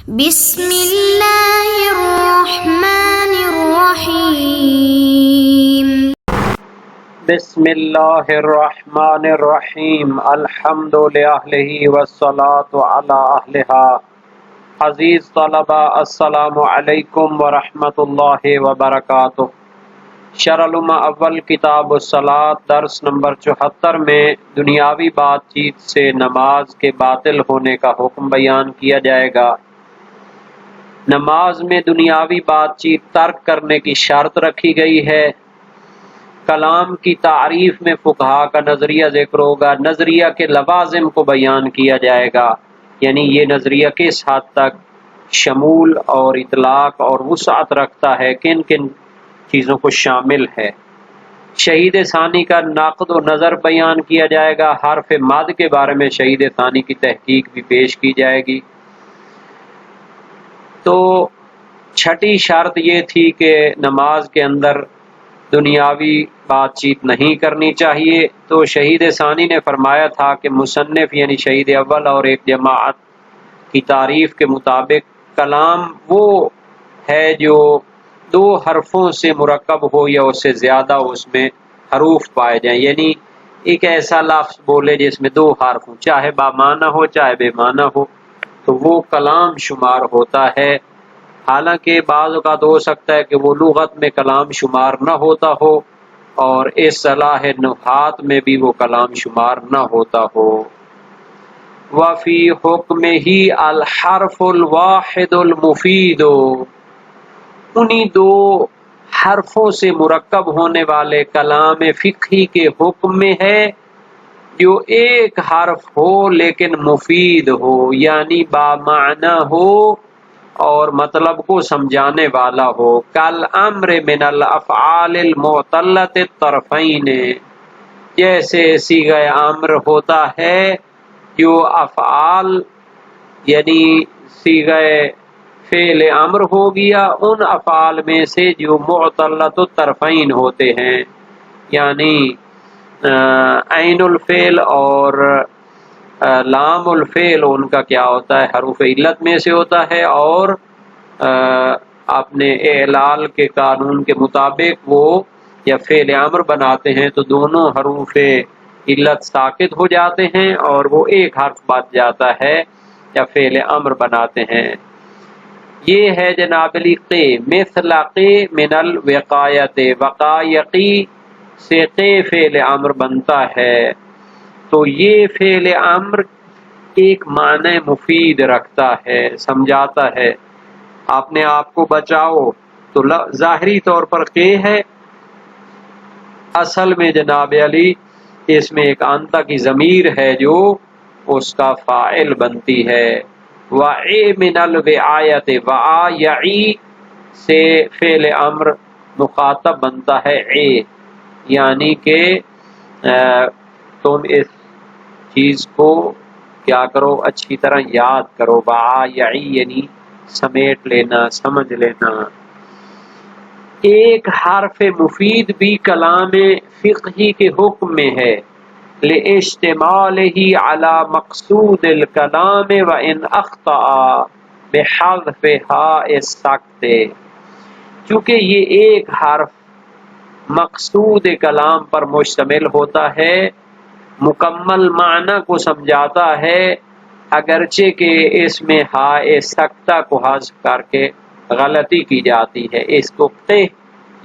بسم اللہ الرحمن الرحیم بسم اللہ الرحمن الرحیم الحمد للہ والصلاة علی اہلہا۔ عزیز طلبہ، السلام علیکم ورحمۃ اللہ وبرکاتہ۔ شرح العلوم اول کتاب الصلاۃ درس نمبر 74 میں دنیاوی بات چیت سے نماز کے باطل ہونے کا حکم بیان کیا جائے گا۔ نماز میں دنیاوی بات چیت ترک کرنے کی شرط رکھی گئی ہے۔ کلام کی تعریف میں فقہا کا نظریہ ذکر ہوگا۔ نظریہ کے لوازم کو بیان کیا جائے گا، یعنی یہ نظریہ کس حد تک شمول اور اطلاق اور وسعت رکھتا ہے، کن کن چیزوں کو شامل ہے۔ شہید ثانی کا نقد و نظر بیان کیا جائے گا۔ حرف مد کے بارے میں شہید ثانی کی تحقیق بھی پیش کی جائے گی۔ تو چھٹی شرط یہ تھی کہ نماز کے اندر دنیاوی بات چیت نہیں کرنی چاہیے۔ تو شہید ثانی نے فرمایا تھا کہ مصنف یعنی شہید اول اور ایک جماعت کی تعریف کے مطابق کلام وہ ہے جو دو حرفوں سے مرکب ہو یا اس سے زیادہ اس میں حروف پائے جائیں، یعنی ایک ایسا لفظ بولے جس میں دو حرف ہوں، چاہے با معنی ہو چاہے بے معنی ہو، تو وہ کلام شمار ہوتا ہے۔ حالانکہ بعض اوقات ہو سکتا ہے کہ وہ لغت میں کلام شمار نہ ہوتا ہو اور اصطلاح نحات میں بھی وہ کلام شمار نہ ہوتا ہو۔ وفی حکم ہی الحرف الواحد المفید، انہی دو حرفوں سے مرکب ہونے والے کلام فقہی کے حکم میں ہے جو ایک حرف ہو لیکن مفید ہو، یعنی بامعنی ہو اور مطلب کو سمجھانے والا ہو۔ کل امر من الافعال المعتلۃ الطرفین، جیسے صیغہ امر ہوتا ہے جو افعال یعنی صیغہ فعل امر ہو گیا ان افعال میں سے جو معتلۃ الطرفین ہوتے ہیں، یعنی عین الفعل اور لام الفعل ان کا کیا ہوتا ہے، حروف علت میں سے ہوتا ہے، اور اپنے اعلال کے قانون کے مطابق وہ یا فعل امر بناتے ہیں تو دونوں حروف علت ساکت ہو جاتے ہیں اور وہ ایک حرف بچ جاتا ہے یا فعل امر بناتے ہیں۔ یہ ہے جناب علی قی، مثل قی من الوقایت، وقایقی سے قی فعل امر بنتا ہے۔ تو یہ فعل امر ایک معنی مفید رکھتا ہے، سمجھاتا ہے اپنے آپ کو بچاؤ، تو ظاہری طور پر قی ہے، اصل میں جناب علی اس میں ایک انتا کی ضمیر ہے جو اس کا فاعل بنتی ہے۔ وعی من الوعایت، وعا یعی سے فعل امر مخاطب بنتا ہے اے، یعنی کہ تم اس چیز کو کیا کرو، اچھی طرح یاد کرو۔ وعا یعی یعنی سمیٹ لینا، سمجھ لینا۔ ایک حرف مفید بھی کلام فقہی کے حکم میں ہے، لاشتمالہ علی مقصود الکلام وان اخطأ بحذف ہاء السکت، چونکہ یہ ایک حرف مقصود کلام پر مشتمل ہوتا ہے، مکمل معنی کو سمجھاتا ہے، اگرچہ کہ اس میں ہاء سکتہ کو حذف کر کے غلطی کی جاتی ہے۔ اس کو قہ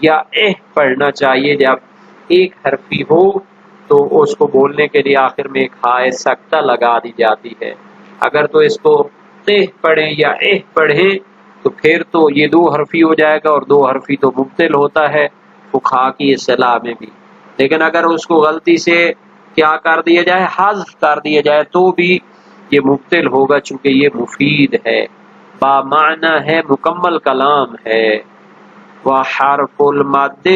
یا اہ پڑھنا چاہیے، جب ایک حرفی ہو تو اس کو بولنے کے لیے آخر میں ایک ہاء سکتہ لگا دی جاتی ہے۔ اگر تو اس کو قہ پڑھیں یا اہ پڑھیں تو پھر تو یہ دو حرفی ہو جائے گا، اور دو حرفی تو مبطل ہوتا ہے فقہا کی اصطلاح میں بھی، لیکن اگر اس کو غلطی سے کیا کر دیا جائے، حذف کر دیا جائے، تو بھی یہ مبطل ہوگا، چونکہ یہ مفید ہے، با معنی ہے، مکمل کلام ہے۔ وحرف المد،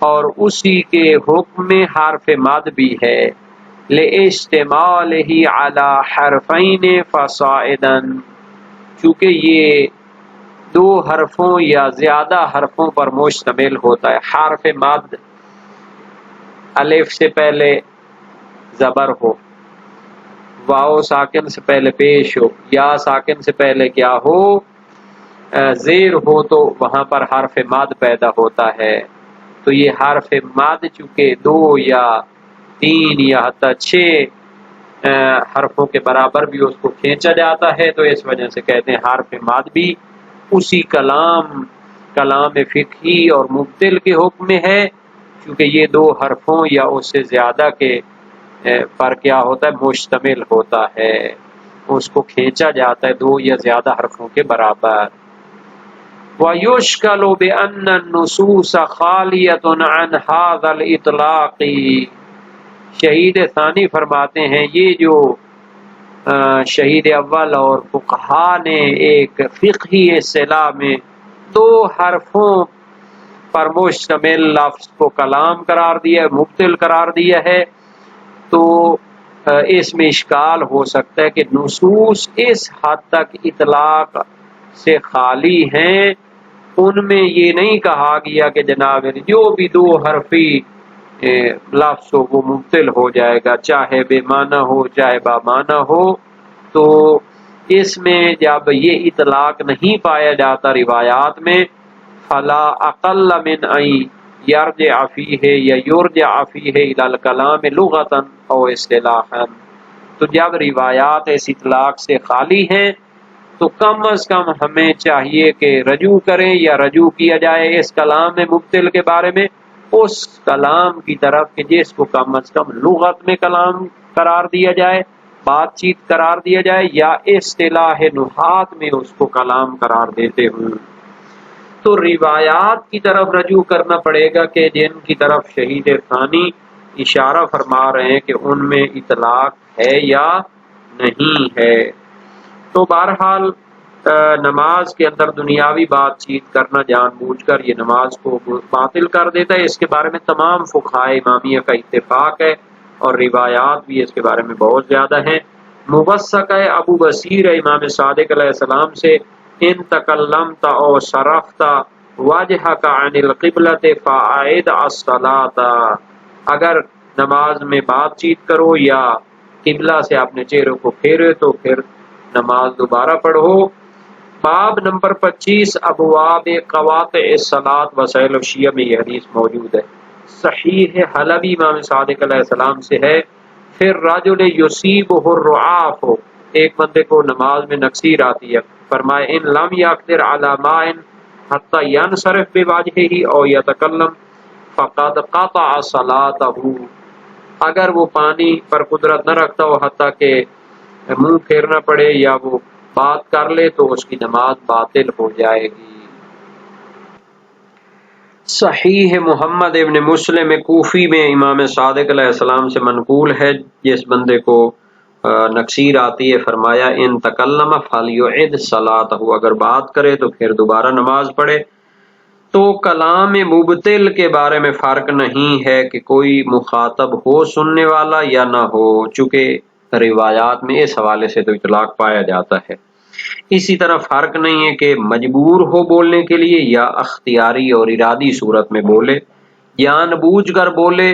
اور اسی کے حکم میں حرف مد بھی ہے، لاشتمالہ علی حرفین فصاعدا، چونکہ یہ دو حرفوں یا زیادہ حرفوں پر مشتمل ہوتا ہے۔ حرف مد الف سے پہلے زبر ہو، واو ساکن سے پہلے پیش ہو، یا ساکن سے پہلے کیا ہو، زیر ہو، تو وہاں پر حرف مد پیدا ہوتا ہے۔ تو یہ حرف مد چونکہ 2 یا 3 یا حتی 6 حرفوں کے برابر بھی اس کو کھینچا جاتا ہے، تو اس وجہ سے کہتے ہیں حرف مد بھی اسی کلام فقہی اور مبتل کے حکم میں ہے، چونکہ یہ 2 حرفوں یا اس سے زیادہ کے پر کیا ہوتا ہے، مشتمل ہوتا ہے، اس کو کھینچا جاتا ہے 2 یا زیادہ حرفوں کے برابر۔ وَيُشْكَلُ بِأَنَّ النُّصُوصَ خَالِيَةٌ عَنْ هَذَا الْإِطْلَاقِ۔ شہید ثانی فرماتے ہیں یہ جو شہید اول اور فقہا نے ایک فقہی اصطلاح میں 2 حرفوں پر مشتمل لفظ کو کلام قرار دیا ہے، مبتل قرار دیا ہے، تو اس میں اشکال ہو سکتا ہے کہ نصوص اس حد تک اطلاق سے خالی ہیں، ان میں یہ نہیں کہا گیا کہ جناب جو بھی 2 حرفی لفظ ہو وہ مبتل ہو جائے گا، چاہے بے معنی ہو چاہے با معنی ہو۔ تو اس میں جب یہ اطلاق نہیں پایا جاتا روایات میں، فلا اقل من ان یرجع فیہ یا یرجع فیہ الی الکلام لغتا او اصطلاحا، تو جب روایات اس اطلاق سے خالی ہیں تو کم از کم ہمیں چاہیے کہ رجوع کریں یا رجوع کیا جائے اس کلام میں مبتل کے بارے میں اس کلام کی طرف کہ جس کو کم از کم لغت میں کلام قرار دیا جائے، بات چیت قرار دیا جائے، یا اصطلاح نحات میں اس کو کلام قرار دیتے ہوں۔ تو روایات کی طرف رجوع کرنا پڑے گا کہ جن کی طرف شہید ثانی اشارہ فرما رہے ہیں کہ ان میں اطلاق ہے یا نہیں ہے۔ تو بہرحال نماز کے اندر دنیاوی بات چیت کرنا جان بوجھ کر یہ نماز کو باطل کر دیتا ہے، اس کے بارے میں تمام فقہائے امامیہ کا اتفاق ہے، اور روایات بھی اس کے بارے میں بہت زیادہ ہیں۔ موثق ہے ابو بصیر امام صادق علیہ السلام سے، ان تکلمت او صرفت وجہک عن القبلۃ فاعد الصلاۃ، اگر نماز میں بات چیت کرو یا قبلہ سے اپنے چہرے کو پھیرے تو پھر نماز دوبارہ پڑھو۔ باب نمبر 25 ابواب قواطع الصلاۃ وسائل الشیعہ میں یہ حدیث موجود ہے۔ صحیح حلبی امام صادق علیہ السلام سے ہے، پھر رجل یصیبہ الرعاف، ایک بندے کو نماز میں نقصیر آتی ہے، فرمائے ان لم یقدر علی ماء حتی ینصرف بوجہہ او یتکلم فقد قطع صلاتہ، اگر وہ پانی پر قدرت نہ رکھتا ہو حتیٰ کہ منہ پھیرنا پڑے یا وہ بات کر لے تو اس کی نماز باطل ہو جائے گی۔ صحیح محمد ابن مسلم کوفی میں امام صادق علیہ السلام سے منقول ہے، جس بندے کو نقصیر آتی ہے فرمایا ان تکلم فلیعد صلاتہ، اگر بات کرے تو پھر دوبارہ نماز پڑھے۔ تو کلام مبتل کے بارے میں فرق نہیں ہے کہ کوئی مخاطب ہو سننے والا یا نہ ہو، چونکہ روایات میں اس حوالے سے تو اطلاق پایا جاتا ہے۔ اسی طرح فرق نہیں ہے کہ مجبور ہو بولنے کے لیے یا اختیاری اور ارادی صورت میں بولے، جان بوجھ کر بولے،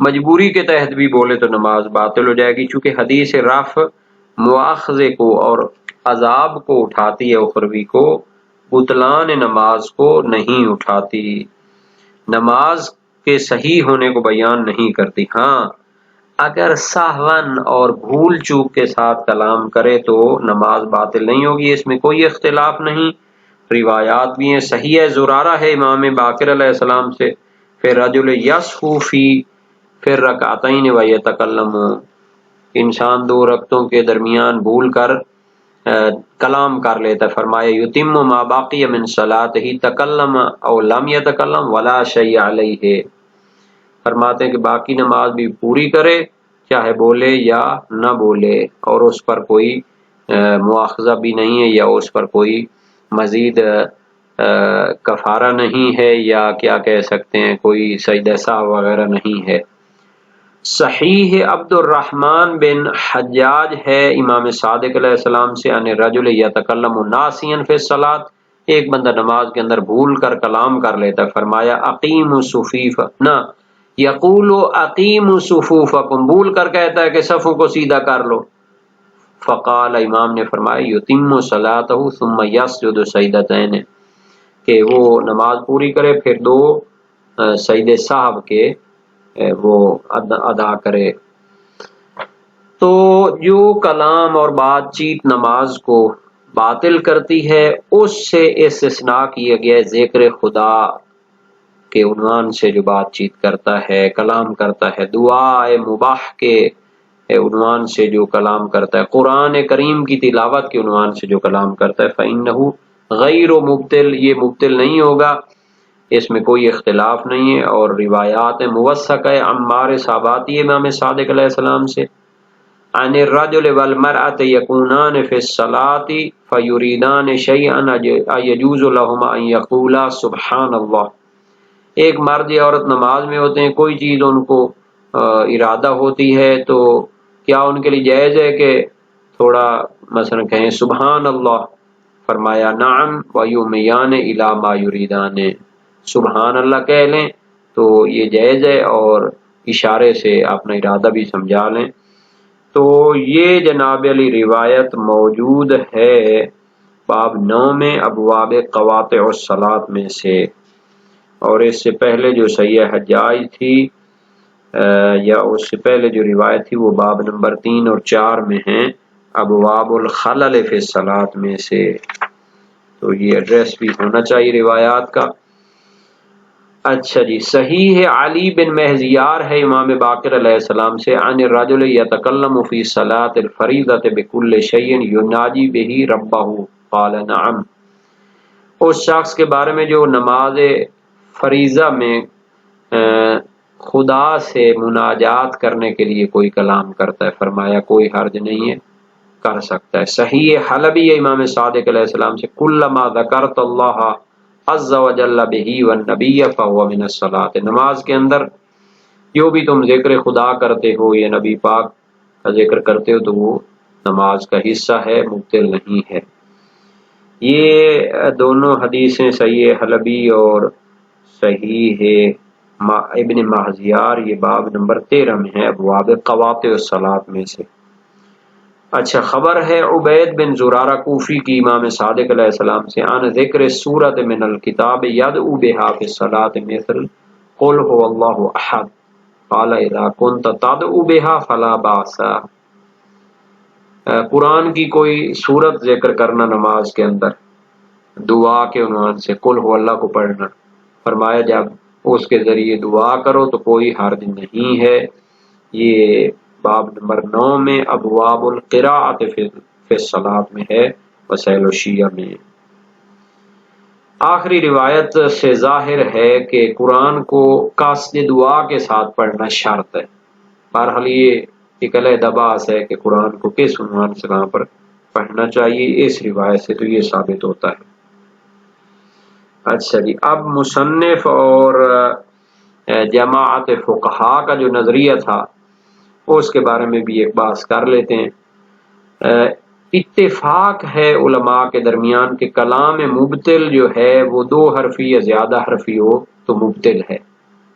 مجبوری کے تحت بھی بولے تو نماز باطل ہو جائے گی، چونکہ حدیث رفع مواخذے کو اور عذاب کو اٹھاتی ہے، اخروی کو، بطلان نماز کو نہیں اٹھاتی، نماز کے صحیح ہونے کو بیان نہیں کرتی۔ ہاں اگر سہون اور بھول چوک کے ساتھ کلام کرے تو نماز باطل نہیں ہوگی، اس میں کوئی اختلاف نہیں، روایات بھی ہیں۔ صحیح ہے زرارہ ہے امام باقر علیہ السلام سے، پھر رجل یسہو فی، پھر رکعتین و یتکلم، انسان 2 رکعتوں کے درمیان بھول کر کلام کر لیتا ہے، فرمایا یتم ما باقی من صلاتہ تکلم او لم یتکلم ولا شیء علیہ، فرماتے ہیں کہ باقی نماز بھی پوری کرے چاہے بولے یا نہ بولے، اور اس پر کوئی مواخذہ بھی نہیں ہے یا اس پر کوئی مزید کفارہ نہیں ہے، یا کیا کہہ سکتے ہیں کوئی سجدہ سہو وغیرہ نہیں ہے۔ صحیح عبد الرحمن بن حجاج ہے امام صادق علیہ السلام سے، ان رجل یتکلم ناسیا فی الصلاۃ، ایک بندہ نماز کے اندر بھول کر کلام کر لیتا ہے، فرمایا اقیموا الصفوف، نہ یقول اقیموا صفوفکم، بھول کر کہتا ہے کہ صفوں کو سیدھا کر لو، فقال، امام نے فرمایا یتم صلاتہ ثم یسجد سجدتین، کہ وہ نماز پوری کرے پھر 2 سجدے صاحب کے وہ ادا کرے۔ تو جو کلام اور بات چیت نماز کو باطل کرتی ہے اس سے استثناء کیا گیا ہے ذکر خدا کے عنوان سے جو بات چیت کرتا ہے، کلام کرتا ہے، دعا مباح کے عنوان سے جو کلام کرتا ہے، قرآن کریم کی تلاوت کے عنوان سے جو کلام کرتا ہے، فَإِنَّهُ غیر مبتل، یہ مبتل نہیں ہوگا، اس میں کوئی اختلاف نہیں ہے۔ اور روایات موثقہ عمار صحاباتی امام صادق علیہ السلام سے عن الرجل والمرأة يكونان في الصلاة فيريدان شيئا يجوز لهما ان يقولا سبحان اللہ، ایک مرد یا عورت نماز میں ہوتے ہیں، کوئی چیز ان کو ارادہ ہوتی ہے تو کیا ان کے لیے جائز ہے کہ تھوڑا مثلا کہیں سبحان اللہ؟ فرمایا نعم ویومیان الی ما یریدان، سبحان اللہ کہہ لیں تو یہ جائز ہے اور اشارے سے اپنا ارادہ بھی سمجھا لیں۔ تو یہ جناب علی روایت موجود ہے باب 9 میں ابواب قواطع الصلاۃ میں سے، اور اس سے پہلے جو صحیح حجاج تھی یا اس سے پہلے جو روایت تھی وہ باب نمبر 3 اور 4 میں ہیں، ابواب الخلل فی الصلاۃ میں سے۔ تو یہ ایڈریس بھی ہونا چاہیے روایات کا۔ اچھا جی، صحیح ہے علی بن مہزیار ہے امام باقر علیہ السلام سے عن الرجل یتکلم فی صلاۃ الفریضۃ بکل شیء یناجی بہ ربہ قال نعم، اس شخص کے بارے میں جو نماز فریضہ میں خدا سے مناجات کرنے کے لیے کوئی کلام کرتا ہے، فرمایا کوئی حرج نہیں ہے، کر سکتا ہے۔ صحیح حلبی امام صادق علیہ السلام سے کلما ذکرت اللہ عز وجل بہ والنبی فهو من الصلاۃ، نماز کے اندر جو بھی تم ذکر خدا کرتے ہو یا نبی پاک کا ذکر کرتے ہو تو وہ نماز کا حصہ ہے، مبطل نہیں ہے۔ یہ دونوں حدیثیں صحیح حلبی اور صحیح ابن مہزیار یہ باب نمبر 13 میں ہے ابواب قواطع الصلاۃ میں سے۔ اچھا، خبر ہے عبید بن زرارہ کوفی کی امام صادق علیہ السلام سے عن ذکر سورۃ من الکتاب یدعو بها فی الصلاۃ مثل قل هو اللہ احد قال اذا كنت تدعو بها فلا باس، قرآن کی کوئی سورت ذکر کرنا نماز کے اندر دعا کے عنوان سے، قل هو اللہ کو پڑھنا، فرمایا جب اس کے ذریعے دعا کرو تو کوئی حرج نہیں ہے۔ یہ باب نمبر 9 میں ابواب القراءۃ فی الصلاۃ میں ہے، وسائل الشیعہ میں۔ آخری روایت سے ظاہر ہے کہ قرآن کو قصد دعا کے ساتھ پڑھنا شرط ہے۔ بہرحال یہ ایک علیحدہ بحث ہے کہ قرآن کو کس عنوان سے وہاں پر پڑھنا چاہیے، اس روایت سے تو یہ ثابت ہوتا ہے۔ اچھا جی، اب مصنف اور جماعت فقہا کا جو نظریہ تھا اس کے بارے میں بھی ایک بحث کر لیتے ہیں۔ اتفاق ہے علماء کے درمیان کہ کلام مبتل جو ہے وہ 2 حرفی یا زیادہ حرفی ہو تو مبتل ہے،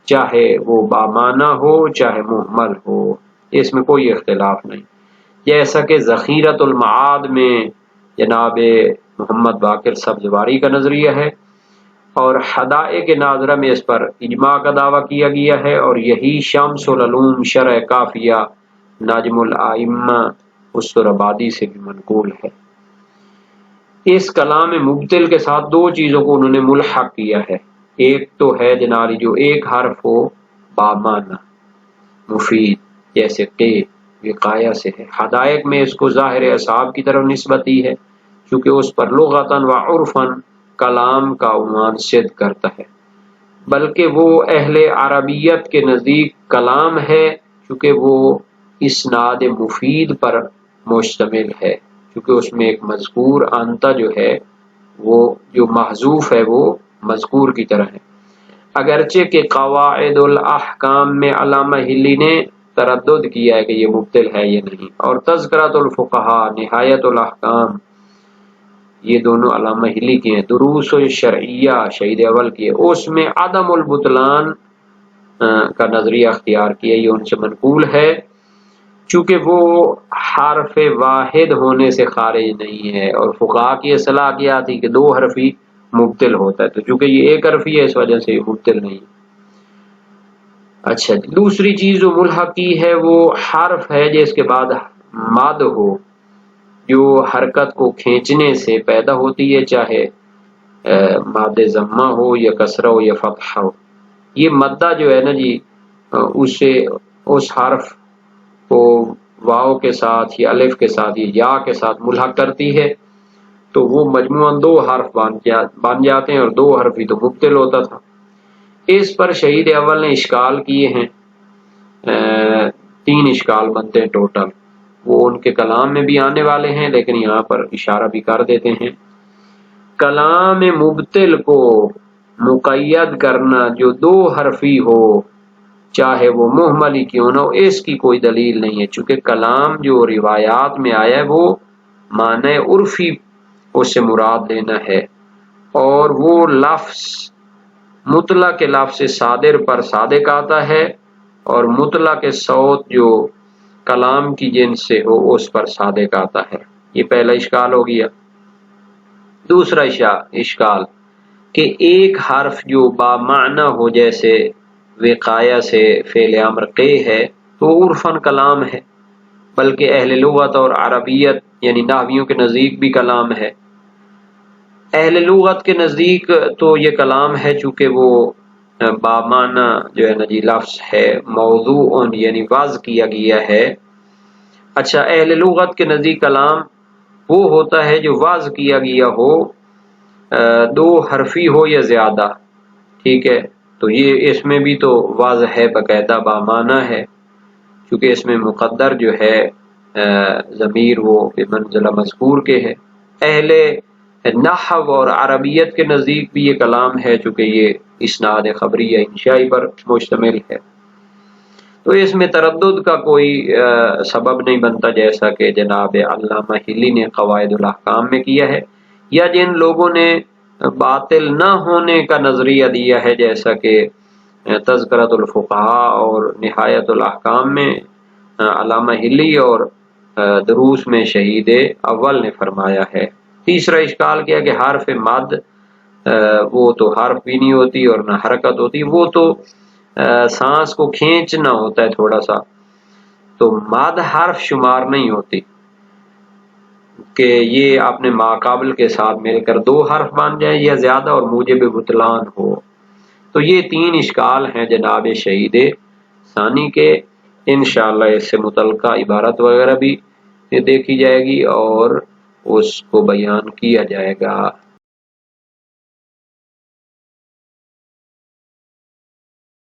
چاہے وہ بامعنی ہو چاہے مہمل ہو، اس میں کوئی اختلاف نہیں۔ جیسا کہ ذخیرۃ المعاد میں جناب محمد باقر سبزواری کا نظریہ ہے، اور حدائق ناظرہ میں اس پر اجماع کا دعویٰ کیا گیا ہے، اور یہی شمس العلوم شرح کافیہ نجم الائمہ اسرآبادی سے بھی منقول ہے۔ اس کلام مبتل کے ساتھ 2 چیزوں کو انہوں نے ملحق کیا ہے، ایک تو ہے جناری جو ایک حرف ہو بامعنی مفید جیسے کہ وقایہ سے ہے، حدائق میں اس کو ظاہر اصحاب کی طرف نسبت دی ہے چونکہ اس پر لغتاً و عرفاً کلام کا عنوان صدق کرتا ہے، بلکہ وہ اہل عربیت کے نزدیک کلام ہے چونکہ وہ اسناد مفید پر مشتمل ہے، چونکہ اس میں ایک مذکور انتا جو ہے وہ جو محذوف ہے وہ مذکور کی طرح ہے، اگرچہ کہ قواعد الاحکام میں علامہ ہلی نے تردد کیا ہے کہ یہ مبتل ہے یا نہیں، اور تذکرۃ الفقہاء نہایت الاحکام یہ دونوں علامہ ہلی کی ہیں، دروس شرعیہ شہید اول کی ہے، اس میں عدم البطلان کا نظریہ اختیار کیا، یہ ان سے منقول ہے چونکہ وہ حرف واحد ہونے سے خارج نہیں ہے، اور فقہا کی اصطلاح کیا تھی کہ 2 حرفی مبتل ہوتا ہے، تو چونکہ یہ 1 حرفی ہے اس وجہ سے یہ مبتل نہیں۔ اچھا، دوسری چیز جو ملحقی ہے وہ حرف ہے جس کے بعد مد ہو، جو حرکت کو کھینچنے سے پیدا ہوتی ہے، چاہے ماد ضمہ ہو یا کسرہ ہو یا فتحہ ہو۔ یہ مدہ جو ہے نا جی، اسے اس حرف کو واو کے ساتھ یا الف کے ساتھ یا یا کے ساتھ ملحق کرتی ہے، تو وہ مجموعاً 2 حرف بن جاتے ہیں، اور 2 حرف ہی تو مبتل ہوتا تھا۔ اس پر شہید اول نے اشکال کیے ہیں، 3 اشکال بنتے ہیں ٹوٹل، وہ ان کے کلام میں بھی آنے والے ہیں، لیکن یہاں پر اشارہ بھی کر دیتے ہیں۔ کلام مبتل کو مقید کرنا جو 2 حرفی ہو، چاہے وہ مہمل ہی کیوں نہ ہو، اس کی کوئی دلیل نہیں ہے، چونکہ کلام جو روایات میں آیا ہے وہ معنی عرفی اس سے مراد لینا ہے، اور وہ لفظ مطلق کے لفظ صادر پر صادق آتا ہے، اور مطلق صوت جو کلام کی جنس سے ہو اس پر صادق آتا ہے۔ یہ پہلا اشکال ہو گیا۔ دوسرا اشکال کہ ایک حرف جو با معنی ہو، جیسے وقایہ سے فعل امر قے ہے، تو عرفاً کلام ہے، بلکہ اہل لغت اور عربیت یعنی نحویوں کے نزدیک بھی کلام ہے۔ اہل لغت کے نزدیک تو یہ کلام ہے چونکہ وہ بامعنی جو ہے نا جی لفظ ہے، موضوع یعنی وضع کیا گیا ہے۔ اچھا، اہل لغت کے نزدیک کلام وہ ہوتا ہے جو وضع کیا گیا ہو، 2 حرفی ہو یا زیادہ، ٹھیک ہے، تو یہ اس میں بھی تو وضع ہے، باقاعدہ بامعنی ہے، کیونکہ اس میں مقدر جو ہے ضمیر وہ بمنزلہ مذکور کے ہے۔ اہل نحو اور عربیت کے نزدیک بھی یہ کلام ہے، چونکہ یہ اسناد خبری یا انشائی پر مشتمل ہے، تو اس میں تردد کا کوئی سبب نہیں بنتا، جیسا کہ جناب علامہ ہلی نے قواعد الاحکام میں کیا ہے، یا جن لوگوں نے باطل نہ ہونے کا نظریہ دیا ہے، جیسا کہ تذکرۃ الفقہاء اور نہایت الاحکام میں علامہ ہلی اور دروس میں شہید اول نے فرمایا ہے۔ تیسرا اشکال کیا کہ حرف مد وہ تو حرف بھی نہیں ہوتی اور نہ حرکت ہوتی، وہ تو سانس کو کھینچنا ہوتا ہے تھوڑا سا، تو مد حرف شمار نہیں ہوتی کہ یہ اپنے ماقابل کے ساتھ مل کر 2 حرف بن جائیں یا زیادہ اور موجب بطلان ہو۔ تو یہ 3 اشکال ہیں جناب شہید ثانی کے، انشاءاللہ اس سے متعلقہ عبارت وغیرہ بھی دیکھی جائے گی اور اس کو بیان کیا جائے گا۔